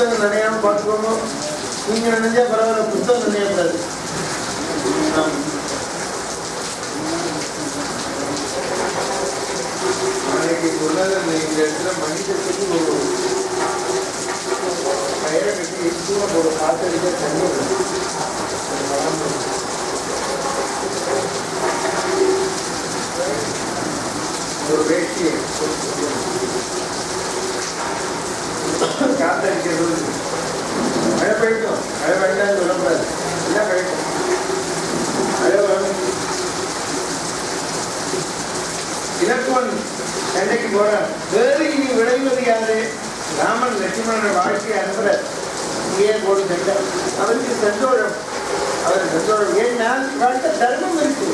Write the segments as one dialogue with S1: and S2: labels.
S1: புத்தகம் நினையாம பார்த்துக்கோங்க. நீங்க நினைஞ்சா பரவாயில்ல, புத்தகம் நினையக்கூடாது. நாளைக்கு சொன்னது இந்த இடத்துல மனிதத்துக்கு ஒரு கயிறை கட்டி எதுவும் ஒரு காத்தடிக்க தண்ணி ஒரு வேட்டியை காத்தடிக்கிறது. மழை போயிட்டோம், மழை வேண்டாம் சொல்லக்கூடாது, எல்லாம் போயிட்டோம், மழை வரணும். இலக்குவன் சண்டைக்கு போறார். வேறு இனி விளைவது யாரு? ராமன் லட்சுமணன் வாழ்க்கை அனுப்புற இங்கே போடு சண்டை. அவருக்கு சந்தோஷம், அவர் சந்தோஷம். ஏன்னா வாழ்க்கை தர்மம் இருக்கு.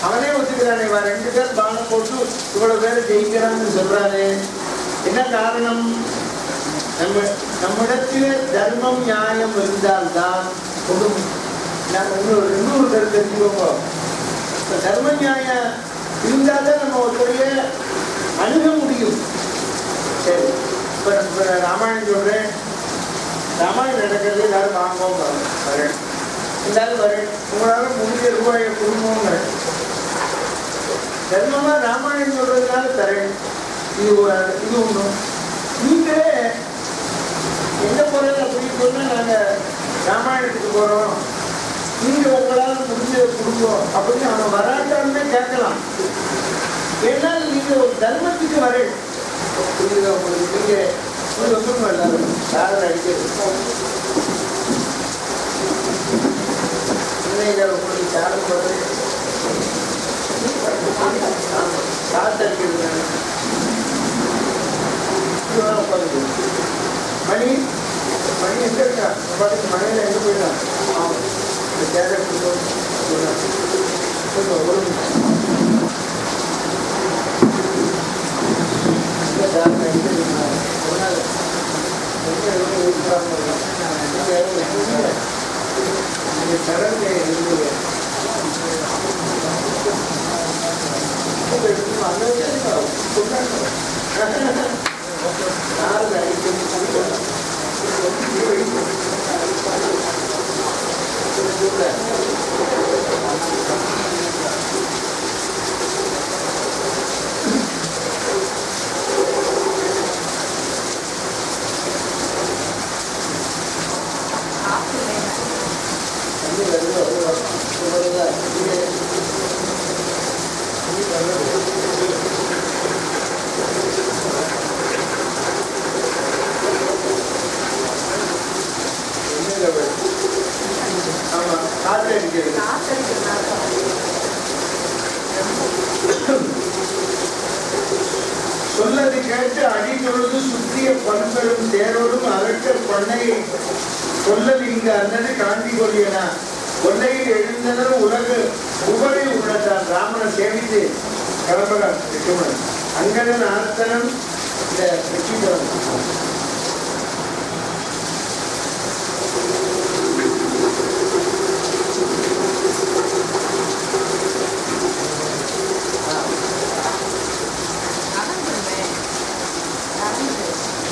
S1: அவனே ஒத்துக்கிறானே, இவன் 2 பேர் பானம் போட்டு இவ்வளவு பேர் ஜெயிக்கிறான்னு சொல்றானே. என்ன காரணம்? நம்மிடத்திலே தர்மம் நியாயம் இருந்தால்தான் இன்னொரு கருத்து தெரிஞ்சுக்கோங்க. தர்ம நியாயம் இருந்தால்தான் நம்ம ஒருத்தரைய அணுக முடியும். சரி, இப்ப ராமாயணம் சொல்றேன். ராமாயணம் நடக்கிறது எல்லாரும் வாங்குவோம் வரேன், எல்லாரும் வரேன், உங்களால முடிஞ்ச ரூபாயை கொடுங்க. தர்மமா ராமாயணம் சொல்றதுனால தரேன். இது ஒண்ணும். நீங்களே எந்த போறது அப்படின்னு சொன்னா நாங்க ராமாயணத்துக்கு போறோம், நீங்க உங்களால முடிஞ்சதை கொடுப்போம் அப்படின்னு அவன் வராட்டாலுமே கேட்கலாம். ஏன்னா நீங்க ஒரு தர்மத்துக்கு வர உங்களுக்கு நீங்க ஒன்றும் எல்லாரும் யாரும் அடிக்கிறது உங்களுக்கு யாரும் காத்தடிக்கிறது. மணி மணி எங்க இருக்கா? பாட்டுக்கு மணியில எங்க போயிடலாம். இந்த கேரட் ஒரு சொல்லது கேட்டு அடித்தொழுது சுற்றிய பண்பெரும் தேரோடும் அகற்ற பொன்னையை சொல்லது இங்கு அன்னது காந்தி கொள்ளியனா கொள்ளையில் எழுந்தனர் உலகு உபரி உணர்ந்தான். ராமனை சேமித்து கிளம்புகிறான் லட்சுமணன். அங்கதன் ஆர்த்தனம் இந்த வெற்றிகரம்.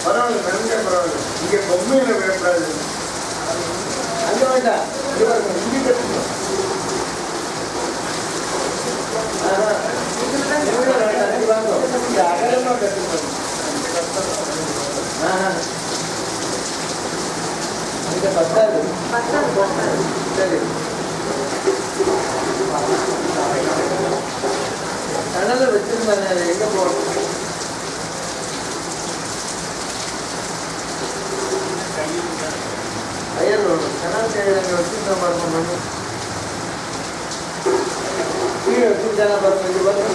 S1: பரவாயில்ல, நன்க பரவாயில்ல. இங்க பொம்மையில விடக்கூடாது. அங்க வேண்டாம், இங்க கட்டணும். அகலமா கட்டணும். இங்க பத்தாது. சரி, கனல வச்சிருந்தாங்க, எங்க போகணும்? ஐயர் கனல் அங்கே வச்சுருந்தா பாருங்க, மணி கீழே வச்சுருந்தானா பாருங்க, இங்கே பாருங்க.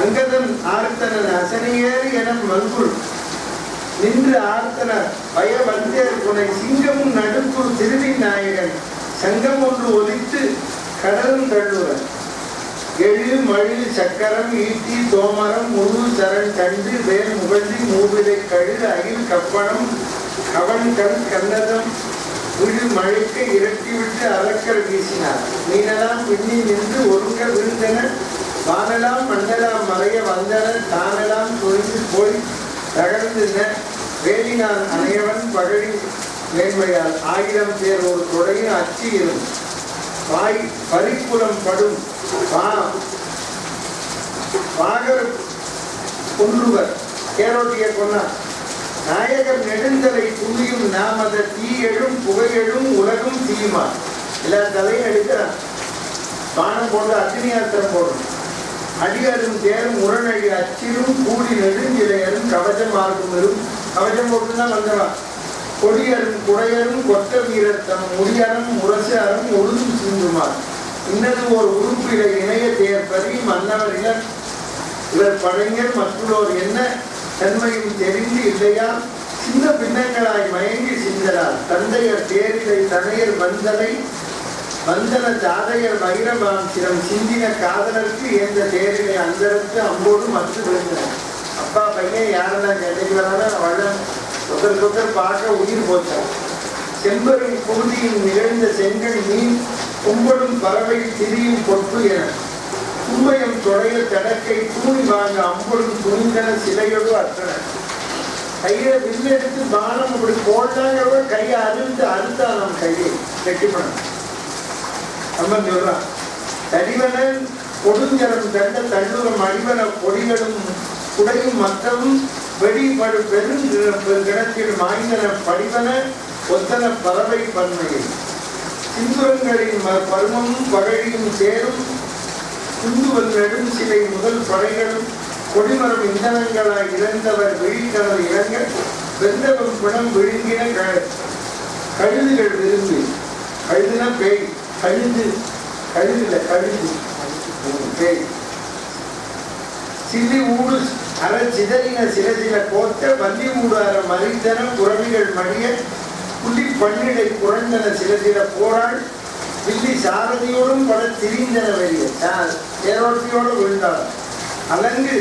S1: அங்கதன் ஆர்த்தனன் அசனியேறு என மல்குள் நின்று ஆர்த்தன பய வந்தேர் துணை சிங்கமும் நடுக்குள் திருவி நாயகன் சங்கம் ஒன்று ஒலித்து கடலும் தள்ளுவ எழு மழு சக்கரம் ஈட்டி தோமரம் முழு சரண் தண்டு வேல் முகழ்ச்சி மூவிலை கழு அகில் கப்பணம் கவன் கண் கண்ணதம் விழு மழைக்கு இரட்டி விட்டு அலக்கல் வீசினார். மீனெல்லாம் பின்னி நின்று ஒருங்க விழுந்தன, வானெல்லாம் மண்ணெல்லாம் மறைய வந்தன, தானெல்லாம் தொழிந்து போய் தகர்ந்தன. வேலினான் அணையவன் பகழி மேன்மையால் 1000 பேர் ஒரு தொடையும் அச்சி இரும் வாய் பரிப்புலம் படும் பாகர் கொன்றுவர் கேரோட்டிய கொன்னார். நாயகர் நெடுந்தலை துணியும் நாமத தீயெழும் புகையெழும் உலகும் தீயுமா. எல்லா தலையும் எடுக்கிறான். பானம் போட்டு அக்னியாத்திரம் போடும். அடியரும் தேரும் உரநழி அச்சிரும் கூடி நெடுஞ்சிலையரும் கவசம் ஆர்க்குமரும் கவசம் போட்டுதான் வந்தவன். கொடியரும் குடையரும் கொட்ட வீரத்தம் முடியரும் முரசரும் ஒழுங்கு சிந்துமார். இன்னது ஒரு உறுப்பில இணைய தேர்ப்பறி மன்னவர் இளர் இவர் படைஞர் மற்றோர் என்ன தன்மையும் தெரிந்து இல்லையா. சின்ன பின்னங்களாய் மயங்கி சிந்தலார். தந்தையர் தேரிலை தனையர் வந்தலை வந்தன தாதையர் வைரபாம் சிரம் சிந்தின காதலருக்கு எந்த தேரிலை அந்தரத்து அம்போடு மற்ற விழுந்தனர். அப்பா பையன் யாரெல்லாம் கேட்டுக்கிறாரோ வள்ளம் ஒருத்தர் பார்க்க உயிர் போச்சார். செம்பரின் குருதியின் நிகழ்ந்த செங்கல் மீன் கும்படும் பறவை திரியும் பொட்டு என தும்பயம் தொடைய தடக்கை தூணி வாங்க அம்பொழுது துணிந்தன சிலையோடு அற்றன. கையில வில்லெடுத்து பானம் அப்படி போட்டாங்க, கையை அறுத்தா நம் கையை கெட்டிப்படும். அம்மன் சொல்றான், தடிவனன் கொடுஞ்சரம் தண்ட தள்ளுரம் அடிவன கொடிகளும் குடையும் மற்றவும் வெடிபடு பெருங்கிணத்தில் மாய்ந்தன படிவன ஒத்தன பறவை பன்மையில் சிந்துரங்களின் பருமமும் பகழியும் சேரும் குந்துவல் நெடும் சிலை முதல் படைகளும் கொடிமரம் இந்தனங்களாய் இறந்தவர் விழிக்கடல் இறங்க வெந்தவம் பிணம் விழுங்கின கழுதுகள் விரும்பி. கழுதுனா பேய், கழுது கழுதுல கழுது பேய். சில்லி ஊடு அற சிதறின சில சில கோத்த வள்ளி ஊடு அற மறித்தன குரவிகள் மடிய புள்ளி பன்னிடை குறைந்தன சில சில போராள் வில்லி சாரதியோடும் பட திரிந்தன வெளிய ஏரோட்டியோடு விழுந்தாள். அலங்கு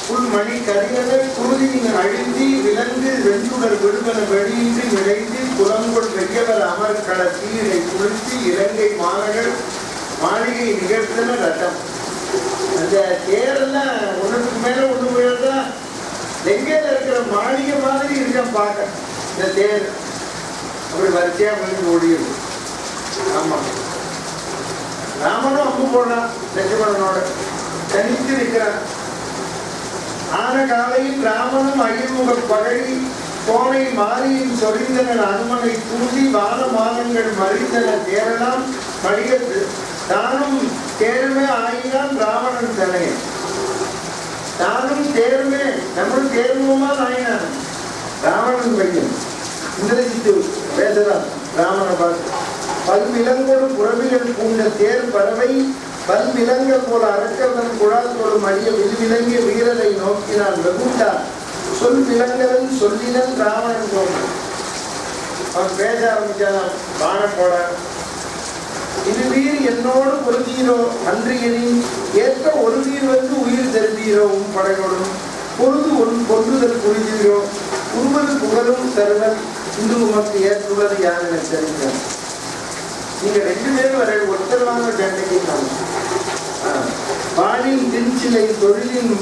S1: புல்மணி கரிகன குருதியின் அழுந்தி விலங்கு வெண்சுடர் விடுவன வெளியின்றி விளைந்து புலங்கொள் வெய்யவர் அமர்கட தீரை குளிர்த்தி இலங்கை மாநகர் மாளிகை நிகழ்த்தன ரட்டம். அந்த தேரெல்லாம் ஒன்றுக்கு மேல ஒன்று விழுந்தா எங்கேல இருக்கிற மாளிகை மாதிரி இருக்க பார்க்க இந்த தேர் அப்படி வரிசையா விழுந்து ஓடியது. ஆமா, ராமனும் அம்பு போடுறான் லட்சுமணனோட தனித்து இருக்கிறான். ஆன காலையில் ராமனும் அழிமுக பகழி கோணை மாரியின் சொரிந்தனர் அனுமனை தூண்டி வான மானங்கள் மறிந்தன தேரலாம் மடிகத்து தானும் தேருமே ஆயினான் ராவணன் தனையன். தானும் தேருமே நம்மளும் தேர்வுமா ஆயினான் ராவணன் பையன். இந்திரஜித்து பேசுறான் ராமனை பார்த்து. பல்விலங்கோடு புறவிகள் பூண்ட தேர் பறவை பல்விலங்கல் போல அரக்கவன் குழால் தோடும் அடிய வில்விலங்கிய வீரரை நோக்கினான் வெகுண்டான். சொல் விலங்கலன் சொல்லினன் ராவணன் தோன்றும். அவன் பேச ஆரம்பிச்சான். பானம் போட இது வீர் என்னோடு பொருந்தீரோ அன்று எனின் ஏற்ற ஒரு வீர் வந்து உயிர் தருந்தீரோ உன் படையோடும் பொழுது உன் பொருந்துதல் புரிந்தீரோ உருவது புகழும் தருவல் இன்று உமக்கு ஏற்றுள்ளது யார் என தெரிந்தார். நீங்க 2 பேரும் வர ஒருத்தரவான சண்டைக்கு வானின் தின்சிலை தொழிலின்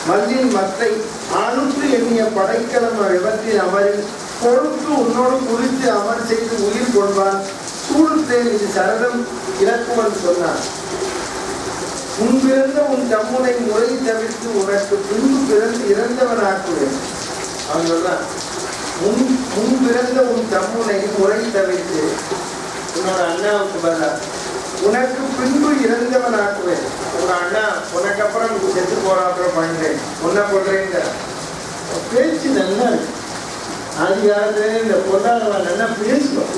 S1: மல்லின் மத்தை ஆணுற்று எண்ணிய படைக்கலம் விபத்தில் அமரில் பொழுத்து உன்னோடு குறித்து அமர் செய்து உயிர் கொள்வான் சூழ்த்தேன் இது சரதம் இலக்குவன் சொன்னான். முன் பிறந்த உன் தம்முனை முறை தவிர்த்து உனக்கு பின்பு பிறந்து இறந்தவனாக்குவேன். அவன் சொன்னான், முன் பிறந்த உன் தம்முனை முறை தவிர்த்து உன்னோட அண்ணாவுக்கு பதிலா உனக்கு பின்பு இறந்தவனாக்குவேன். உங்க அண்ணா உனக்கு அப்புறம் செத்து போறாப்புறம் பண்றேன் உன்ன போடுறேங்க. பேச்சு நல்லா இருக்கு. ஆதி காலத்துல இந்த பொருளாதார நல்லா பேசுவோம்.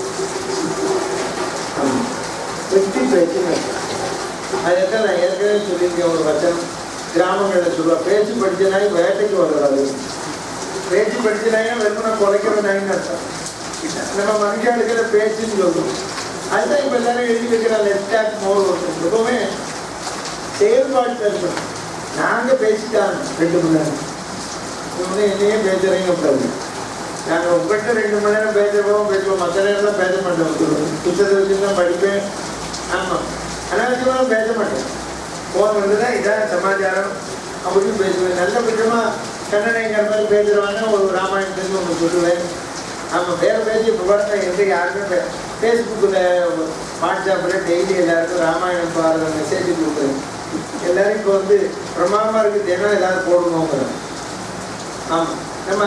S1: வெற்றி பேச்சு அதுதான் நான் ஏற்கனவே சொல்லியிருக்கேன். ஒரு வச்சனம் கிராமங்களில் சொல்லுவேன், பேச்சு படிச்சனாய் வேட்டைக்கு வர்றாரு. பேச்சு படிச்சனாயா வெறுமனை குறைக்கிற நாயின்னு அர்த்தம். நம்ம மனுஷாளுக்கிற பேச்சுன்னு சொல்லுவோம். அதுதான் இப்ப எல்லாரும் எழுதி வைக்கிற லெஃப்ட் மோர் எப்பவுமே செயல்பாட்டு இருக்கணும். நாங்க பேசிட்டாங்க 2 மணி நேரம் என்னையே பேசுறீங்க. நாங்கள் உங்கள்கிட்ட 2 மணி நேரம் பேசுவோம் மற்ற நேரம்லாம் பேச மாட்டோம். புத்தகத்தை வச்சு தான் படிப்பேன். ஆமாம், அனாவசியமாக பேச மாட்டேன். ஃபோன் வந்துதான் இதான் சமாச்சாரம் அப்படின்னு பேசுவேன். நல்ல பட்சமாக கண்ணனைங்கிற மாதிரி பேசுகிறவாங்க. ஒரு ராமாயணத்துலேருந்து ஒன்று சொல்லுவேன். ஆமாம், வேறு பேசி இப்போ பாருங்க, எந்த யாருமே ஃபேஸ்புக்கில் வாட்ஸ்அப்பில் டெய்லி எல்லாருக்கும் ராமாயணம் பாருங்க மெசேஜ் கொடுக்குறேன். எல்லோரும் இப்போ பிரமாதமாக இருக்குது, தினம் ஏதாவது போடணுங்கிறோம். ஆமாம், நம்ம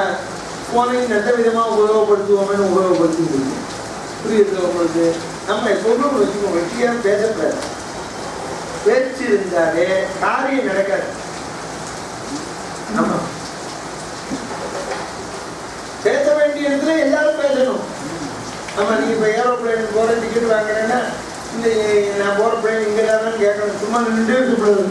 S1: ஃபோனையும் நல்ல விதமாக உபயோகப்படுத்துவோம்னு உபயோகப்படுத்தி முடியும். புரியுது உங்களுக்கு? நம்ம எப்போதும் வச்சுக்கோங்க, வெற்றியாக பேசக்கூடாது. பேச்சு இருந்தாலே காரியம் நடக்காது. ஆமாம், பேச வேண்டிய இடத்துல எல்லாரும் பேசணும். ஆமாம், நீங்கள் இப்போ ஏரோப்ளைனுக்கு போகிற டிக்கெட் வாங்குறேன்னா இந்த நான் போகிற பிளேன் இங்கே தானு கேட்கணும். சும்மா நின்றுட்டே இருக்கக்கூடாது.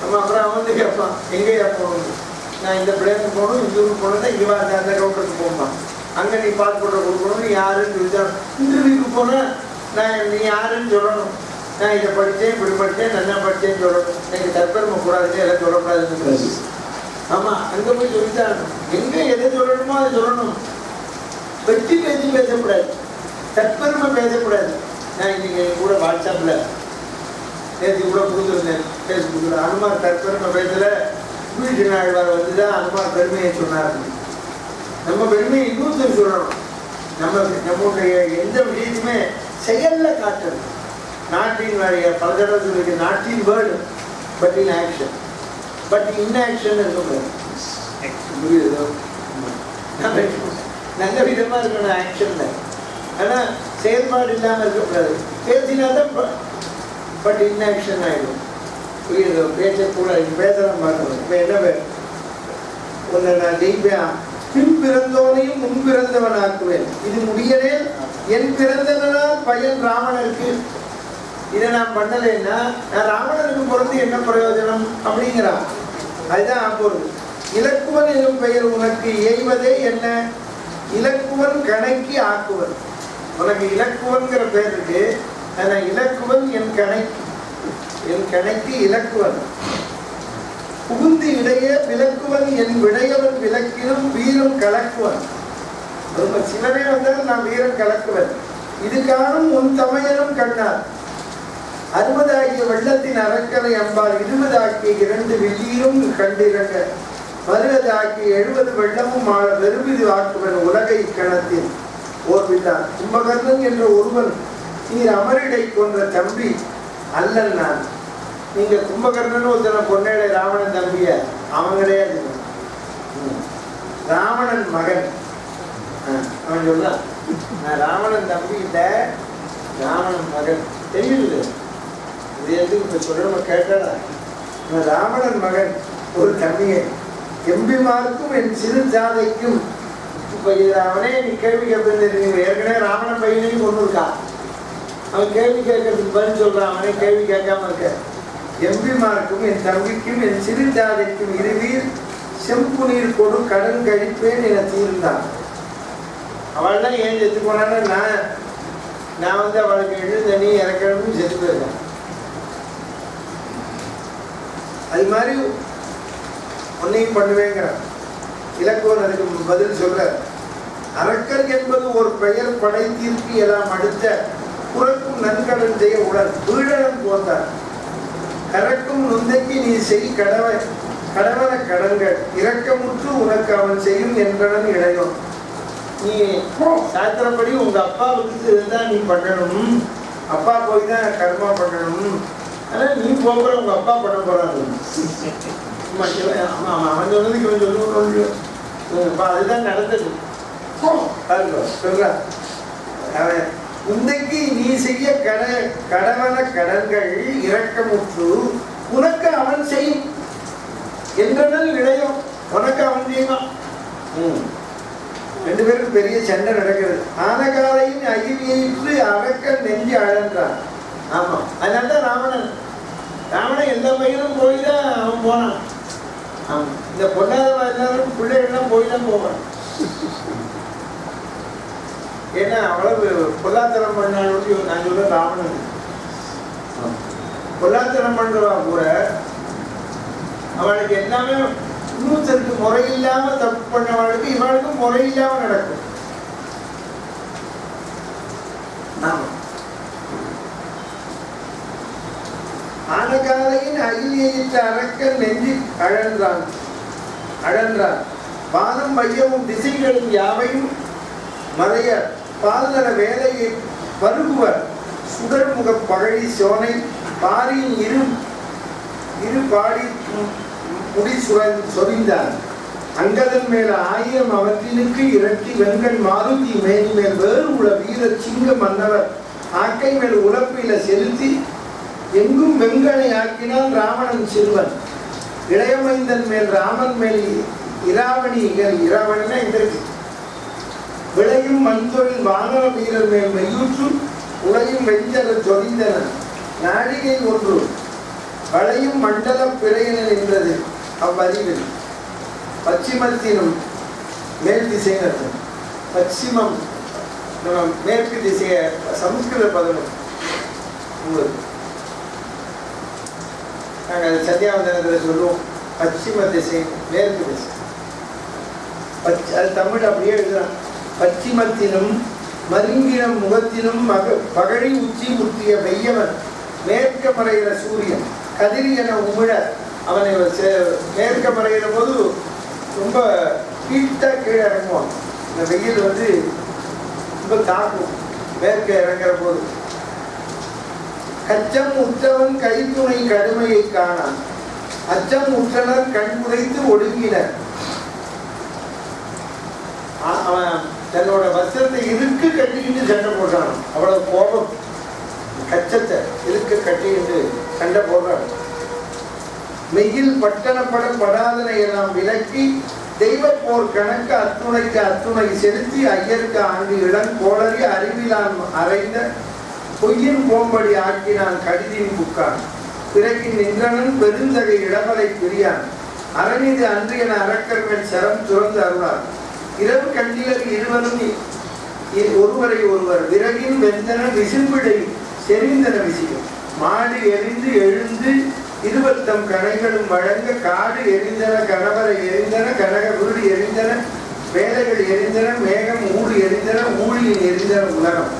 S1: நம்ம அப்புறம் அவன் கேட்பான், எங்கேயா போகணும்? நான் இந்த பிளேனுக்கு போகணும், இந்த ஊருக்கு போகணுன்னா இங்கே வாங்க அந்த கவுண்டருக்கு போகணும். அங்கே நீ பாஸ்போர்ட்டை கொடுக்கணும். யாருன்னு சொல்லி இன்டர்வியூக்கு போனால் நான் நீ யாருன்னு சொல்லணும். நான் இதை படித்தேன், இப்படி படித்தேன், நல்லா படித்தேன்னு சொல்லணும். எனக்கு தற்பெருமை கூடாதுன்னு எல்லாம் சொல்லக்கூடாதுன்னு. ஆமாம், அங்கே போய் சொல்லித்தான் எங்கே எதை சொல்லணுமோ அதை சொல்லணும். வெட்டி பேசி பேசக்கூடாது, தற்பெருமை பேசக்கூடாது. நான் இன்னைக்கு கூட வாட்ஸ்அப்பில் நேற்று கூட கொடுத்துருந்தேன் ஃபேஸ்புக்கில். அனுமார் தற்பெருமை பேசல, வீட்டு நாழ்வார் தான் அனுமார் பெருமையை சொன்னார். நம்ம பெருமையை இன்னொருத்தர் சொல்லணும். நம்முடைய எந்த விஷயத்தையுமே செயலில் காட்டணும். நாட்டின் பல தடவை சொல்லியிருக்கு, நாட்டின் word but in action. But inaction இருக்கக்கூடாது. புரியுதோ? நல்ல விதமாக இருக்கணும் ஆக்ஷனில். ஆனால் செயல்பாடு இல்லாமல் இருக்கக்கூடாது. பேசினால்தான் பட் இன்ஆக்ஷன் ஆகிடும். புரியுதோ? பேசக்கூடாது. பேசலாம் பார்க்கணும். இப்போ என்ன பேர் ஒன்று நான் ஜெயிப்பேன், பின் பிறந்தோனையும் முன் பிறந்தவன் ஆக்குவேன். இது முடியலேன் என் பிறந்தவனால் பயன் ராவணருக்கு. இதை நான் பண்ணலைன்னா நான் ராவணனுக்கு பிறந்து என்ன பிரயோஜனம் அப்படிங்கிறான். அதுதான் ஆப்போது. இலக்குவன் எனும் பெயர் உனக்கு எய்வதே என்ன? இலக்குவன் கணக்கி ஆக்குவன். உனக்கு இலக்குவன்கிற பெயர் இருக்கு. ஆனால் இலக்குவன் என் கணக்கு இலக்குவன். புகுந்து இடையே விலக்குவன் என் விடையவன் விளக்கினும் வீரம் கலக்குவன். சிவனே வந்தால் நான் வீரம் கலக்குவன். இது காணும் உன் தமையனும் கண்ணார். 60 ஆகிய வெள்ளத்தின் அறக்கலை அம்பால் 20 ஆகிய 2 வெள்ளியும் கண்டிரங்க. 60 ஆகிய 70 வெள்ளமும் ஆள வெறுவிது ஆக்குவன் உலகை கணத்தில் ஓர் விட்டான். கும்பகர்ணன் என்ற ஒருவன் நீர் அமரிடை கொன்ற தம்பி அல்லன் நான். நீங்க கும்பகர்ணன் ஒருத்தனை பொன்னேடை ராவணன் தம்பிய அவன் கிடையாது, ராவணன் மகன். அவன் சொல்ல நான் ராவணன் தம்பி இல்லை, ராவணன் மகன். தெரியுது இது எதுக்கு இப்ப சொல்ல கேட்டா? ராவணன் மகன் ஒரு தம்பியை எம்பிமாருக்கும் என் சிறு ஜாதைக்கும். இப்ப இது அவனே நீ கேள்வி கேட்பேன். ஏற்கனவே ராவணன் பையனையும் கொண்டு இருக்கான். அவன் கேள்வி கேட்கறதுக்கு பதில் சொல்றான். அவனே கேள்வி கேட்காம இருக்க. எம்பிமாருக்கும் என் தம்பிக்கும் என் சிறு ஜாதைக்கும் இருவீர் செம்பு நீர் கொடு கடன் கழிப்பேன் என தீர்ந்தான். அவள் தான் ஏன் செத்து போனான்னு நான் அவளுக்கு எழுத நீ இறக்கணும்னு செத்து போயிருக்கேன். அது மாதிரி ஒன்னையும் பண்ணுவேங்கிறான். இலக்குவன் அதுக்கு பதில் சொல்ற, அரக்கர் என்பது ஒரு பெயர் படை தீர்ப்பு எல்லாம் அடுத்த புறக்கும் நன்கடன் செய்ய உடன் வீழனம் போந்தார். கறக்கும் நுந்தைக்கு நீ செய் கடவன கடன்கள் இரக்கமுற்று உனக்கு அவன் செய்யும் என்றவன் இடையும். நீ சாத்திரப்படி உங்க அப்பாவுக்கு இருந்தா நீ பண்ணணும். அப்பா போய் தான் கர்மா பண்ணணும். ஆனா நீ போகிற உங்க அப்பா பண்ண போறாரு. அவன் சொன்னதுக்கு இவன் சொல்லணும். அதுதான் நடந்தது. சொல்ற அவன் உந்தைக்கு நீ செய்ய கடவன கடன்கள் இரக்கமுற்று உனக்கு அவன் செய்யும் என்றனல் இடையும். உனக்கு அவன் செய்வான். 2 பேருக்கு பெரிய சண்டை நடக்கிறது. ஆனகாலையும் அகிவியிற்று அரக்க நெஞ்சு அழன்றான். ஆமா, அதனால்தான் ராவணன் எல்லா பையனும் போய் தான் அவன் போனான். ஆமா, இந்த பொண்ணாத எல்லாரும் பிள்ளைகள்லாம் போய் தான் போவான். ஏன்னா அவ்வளவு பொல்லாத்தனம் பண்ணாலும் நான் சொல்ல ராவணன் பொல்லாத்தனம் பண்றவா கூட அவளுக்கு எல்லாமே இன்னொருத்தருக்கு முறையில்லாம தப்பு பண்ணவாளுக்கு இவளுக்கும் முறையில்லாம நடக்கும். ஆனகாலையின் அகிலியிட்ட அரக்கன் நெஞ்சில் அழன்றான். வானம் மையமும் திசைகளும் யாவையும் மறைய பால்நல வேலையை பருகுவர் சுடர்முக பகழி சோனை பாரியின் இரு பாடி முடி சொரிந்தார். அங்கதன் மேல 1000 அவற்றினுக்கு இரட்டி வெண்கண் மாருதி மேல் மேல் வேறு உள்ள வீர சிங்க மன்னவர் ஆக்கை மேல் உழப்பில செலுத்தி எங்கும் வெங்கனை ஆக்கினான் ராவணன் சிறுவன். இளையமைந்தன் மேல் ராமன் மேல் இராவணினா இதற்கு விளையும் மண்தொழில் வானர வீரர் மேல் மெய்யூற்று உலையும் வெஞ்சர ஜொலிந்தன நாடிகை ஒன்று வளையும் மண்டல பிறையன நின்றது அவ்வறிவில். பச்சிமத்தினும் மேல் திசை நடத்தும். பச்சிமம் நம்ம மேற்கு திசைய சமஸ்கிருத பதம் உங்களுக்கு நாங்கள் சந்தியாவந்தனத்தில் சொல்லுவோம். பச்சிம திசை மேற்கு திசை. அது தமிழ் அப்படியே எழுதுறான். பச்சிமத்தினும் மருங்கினம் முகத்தினும் பகழி உச்சி முற்றிய வெய்யவன் மேற்க மறைகிற சூரியன் கதிரி என உமிழ அவனை மேற்க மறைகிற போது ரொம்ப ஹீட்டாக கீழே இறங்குவான். இந்த வெயில் ரொம்ப தாக்கும் மேற்க இறங்குற போது. கச்சம் உற்றவன் கைத்துணை கடுமையை காணான். அச்சம் உற்றனர் கண் புதைத்து ஒடுங்கினர். அவன் தன்னோட வஸ்திரத்தை இருக்கு கட்டிக்கிட்டு சண்டை போடுறான். அவ்வளவு கோபம். கச்சத்தை இருக்கு கட்டிக்கிட்டு சண்டை போடுறான். மெய்யில் பட்டணப்படம் படாதனை எல்லாம் விலக்கி தெய்வ போர் கணக்கு அத்துணைக்கு அத்துணை செலுத்தி ஐயருக்கு ஆண்டு இளம் கோளறி அறிவிலான் அறைந்த பொய்யின் போம்படி ஆக்கினான் கடிதின் புக்கான். பிறகு நின்றனன் பெருந்தகை இடமலை பிரியான். அரணிது அன்று என அரக்கர்கள் சரம் துறந்து அருளார். இரவு கண்டிலர் இருவரும் ஒருவரை ஒருவர் விறகின் வெந்தன விசும்பிடை செறிந்தன விசியும். மாடு எரிந்து எழுந்து இருபத்தம் கணைகளும் வழங்க காடு எரிந்தன கணவரை எரிந்தன கனக விருடி எரிந்தன வேலைகள் எரிந்தன மேகம் ஊடு எரிந்தன ஊழியின் எரிந்தன உலகம்.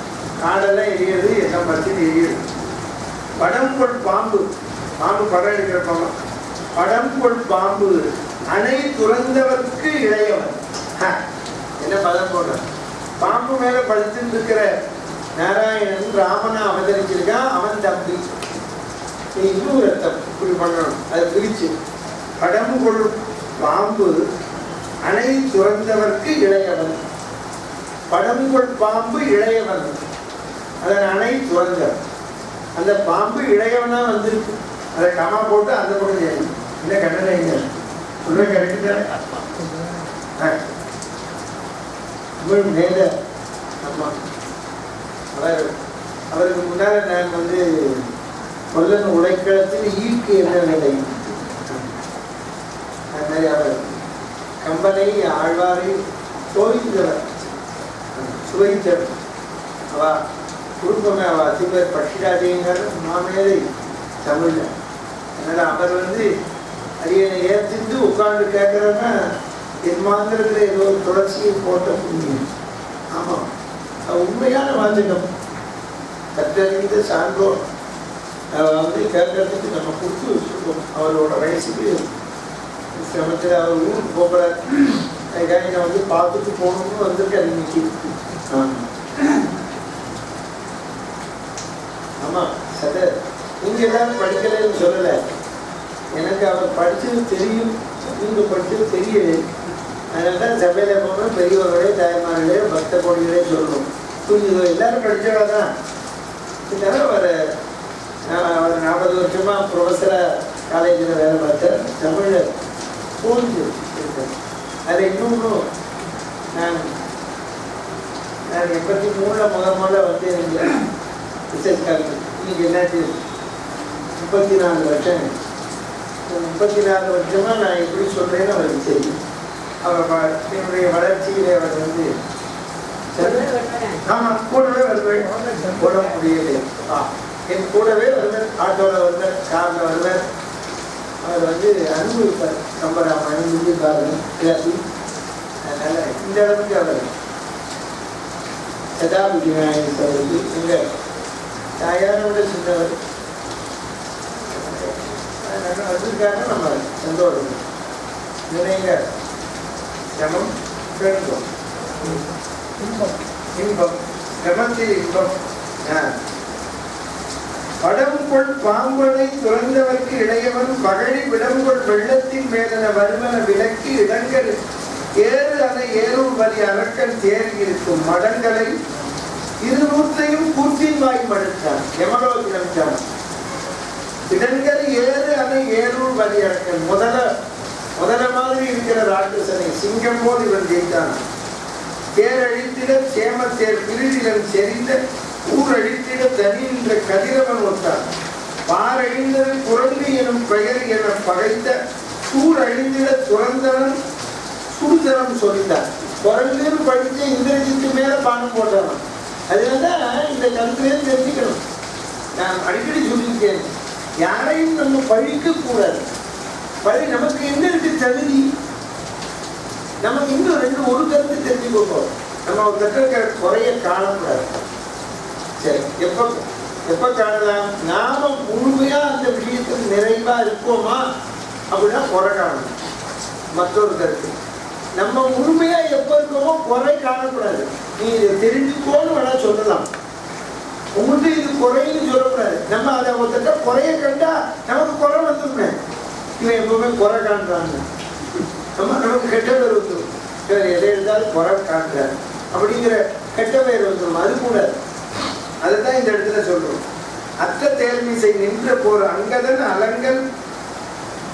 S1: காடெல்லாம் எரியுது, எல்லாம் பற்றி எரியுது. படம்பொள் பாம்பு படம் எடுக்கிற பாம்பு. படம்பொள் பாம்பு அணை துறந்தவர்க்கு இளையவன். என்ன பதம் போடுற? பாம்பு மேல படுத்துட்டு இருக்கிற நாராயணன் ராமனா அவதரிச்சிருக்கான். அவன் தம்பி இன்னும் ரத்தம் இப்படி பண்ணணும். அதை பிரிச்சு படம்பொள் பாம்பு அணை துறந்தவர்க்கு இளையவன். படம்பொள் பாம்பு இளையவன், அதன் அணை துறந்தவர். அந்த பாம்பு இளையவனா வந்திருக்கு. அதை கமா போட்டு அந்த பக்கம் செய்யணும். இல்லை கண்ணனை சொல்ல கரெக்டு மேல. ஆமா, அவருக்கு முன்னால நான் கொல்லன் உடைக்களத்தில் ஈர்க்கு என்ன நிலை. அது மாதிரி அவர் கம்பனை ஆழ்வாரை தோய்ந்தவர் சுவைத்தவர். அவ குடும்பமே அவ அதிபர் பட்சிராதேங்கர் மாமேதை தமிழ்ல. அதனால அவர் அரியணை ஏற்றிட்டு உட்கார்ந்து கேட்கறன்னா என் மாந்திரத்தில் ஏதோ ஒரு தொடர்ச்சியை போட்ட புண்ணியம். ஆமாம், அது உண்மையான வாசகம். கற்றறிந்த சான்றோர் கேட்கறதுக்கு நம்ம கொடுத்து வச்சுருக்கோம். அவரோட வயசுக்கு சிரமத்தில் அவர் ஊருக்கு போகிறார். அதுக்காக நான் பார்த்துட்டு போகணும்னு வந்திருக்கேன் இன்னைக்கு. ஆமாம் சத நீங்கள் எல்லாரும் படிக்கலைன்னு சொல்லலை. எனக்கு அவர் படித்தது தெரியும், நீங்கள் படித்தது தெரியலை. அதனால தான் சபையில் போகணும். பெரியவர்களே தாய்மார்களே பக்த கோடிகளே சொல்லணும். புரிஞ்சுதோ? எல்லாரும் படித்தவங்க தான். இதனால் அவர் 40 வருஷமாக ப்ரொஃபஸராக காலேஜில் வேலை பார்த்தேன். தமிழில் புரிஞ்சு இருக்கேன். அதில் இன்னொன்று நான் 83 முதல்ல ரிசர்ச் காலேஜ். இன்னைக்கு என்னாச்சு 34 வருஷம். 34 வருஷமாக நான் எப்படி சொல்கிறேன்னு அவருக்கு தெரியும். அவர் என்னுடைய வளர்ச்சியில் அவர் ஆமாம் கூடவே வருவேன். போட முடியலை. என் கூடவே வருவேன். ஆட்டோவில் வருவேன், காரில் வருவேன். அவர் அனுபவிப்பார். கம்பராமாயணம் முடிஞ்சிருக்காருன்னு எல்லாத்தையும். அதனால இந்த அளவுக்கு அவர் சதாபதி நாயகருக்கு எங்க தாயாரோட சின்னவர். அதனால வந்திருக்காருன்னா நம்ம சந்தோஷம். நினைங்க சமம் கேட்கும் இன்பம் கிரமத்தில் இன்பம். படம்கொள் பாம்பனை துறந்தவர்க்கு இளையவன் பகழி விடம்கொள் வெள்ளத்தின் மேலன வருமன விலக்கி இடங்கள் ஏறு அலை ஏறும் வரி அரக்கன் தேறி இருக்கும் மடங்களை இருநூற்றையும் கூற்றின் வாய் மடுத்தான். யமலோகிடம் இடங்கள் ஏறு அலை ஏறும் வரி அரக்கன். முதல மாதிரி இருக்கிற ராட்சசனை சிங்கம் போல் இவன் ஜெயித்தான். தேரழித்திட சேமத்தேர் பிரிதிலன் செறிந்த ஊரழித்திட தனி என்ற கதிரவன் ஒத்தான். பாரழிந்தது குரங்கு எனும் பெயர் என பகைத்த சூரழிந்திட துறந்தவன் சுடுதரம் சொல்லிட்டான். குரங்குன்னு படித்து இந்திரஜித்து மேல பானம் போட்டான். அதுதான் இந்த கருத்துலேயே தெரிஞ்சுக்கணும். நான் அடிக்கடி சொல்லியிருக்கேன், யாரையும் நம்ம பழிக்க கூடாது. பழி நமக்கு எங்க இருக்கு தகுதி? நமக்கு இன்னும் ஒரு கருத்து தெரிஞ்சுக்கோம். நம்ம ஒரு கற்ற குறைய காணக்கூடாது. சரி, எப்ப காணலாம்? நாம முழுமையா அந்த விஷயத்தில் நிறைவா இருக்கோமா அப்படின்னா குறை காணணும். மற்றொரு கருத்து, நம்ம முழுமையா எப்ப இருக்கோமோ குறை காணக்கூடாது. நீ இதை தெரிஞ்சுக்கோன்னு வேணா சொல்லலாம். உங்களுக்கு இது குறைன்னு சொல்லக்கூடாது. நம்ம அதை ஒருத்தட்ட குறைய கண்டா நமக்கு குறை வந்துருமே. இவன் எப்பவுமே குறை காண்றாங்க, நமக்கு கெட்ட பேர் வந்துடும். எதை இருந்தாலும் குறை காண்றாரு அப்படிங்கிற கெட்ட பேர் வந்துடும். அது கூடாது. அதுதான் இந்த இடத்துல சொல்றோம். அற்ற தேர்மிசை நின்ற போர் அங்கதன் அலங்கல்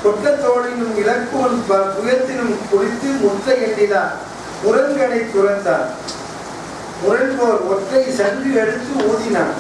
S1: கொட்டத்தோழினும் இலக்குவன் புயத்தினும் குளித்து முற்ற எண்ணிலா முரண்கனை துறந்தார். முரண்போர் ஒற்றை சங்கு எடுத்து ஊதினான்.